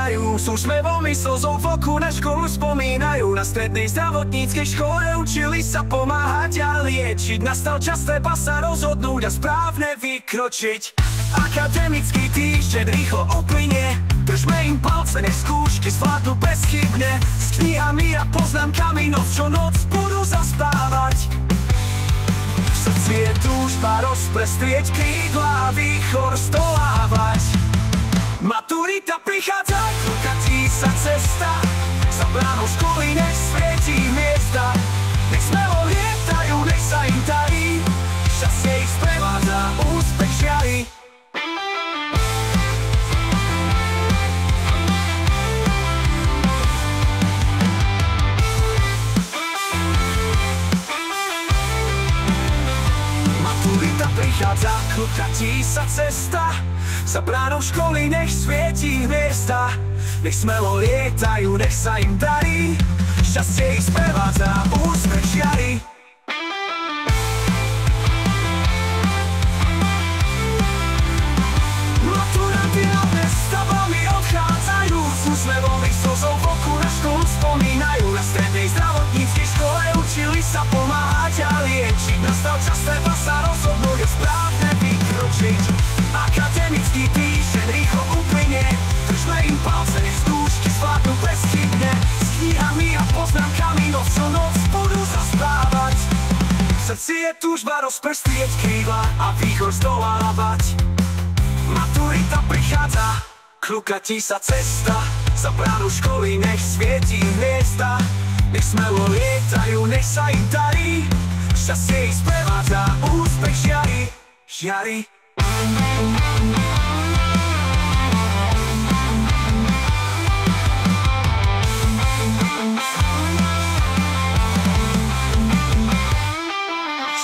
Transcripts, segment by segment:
lietajú, s úsmevom i slzou v oku na školu spomínajú. Na strednej zdravotníckej škole učili sa pomáhať a liečiť. Nastal čas, treba sa rozhodnúť a správne vykročiť. Akademický týždeň rýchlo uplynie, držme im palce, nech skúšky zvládnu bezchybne. S knihami a poznámkami noc čo noc budú zaspávať. V srdci je túžba rozprestrieť krídla a výchor stolávať. Maturita prichádza, krúkatí sa cesta, za bránou školy nech svietí hviezda. Nech smelo lietajú, nech sa im darí, šťastie ich sprevádza, úspech žiari. Maturita prichádza, krúkatí sa cesta, za bránou školy nech svietí hviezda. Nech smelo lietajú, nech sa im darí, šťastie ich sprevádza, úspech žiari. Maturanty nad stavami odchádzajú, s úsmevom ich slzou v oku na školu spomínajú. Na strednej zdravotníckej škole učili sa pomáhať a liečiť. Nastal čas, treba sa rozhodnúť a správne vykročiť. Akademický týždeň rýchlo uplynie, držme im palce, nech skúšky zvládnu bezchybne. S knihami a poznámkami noc čo noc budú zaspávať. V srdci je túžba rozprestrieť krídla a výchor zdolávať. Maturita prichádza, krúkatí sa cesta, za bránou školy nech svietí hviezda. Nech smelo lietajú, nech sa im darí, šťastie ich sprevádza, úspech žiari, žiari.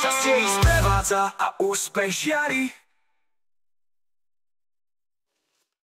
Šťastie ich sprevádza a úspech žiari.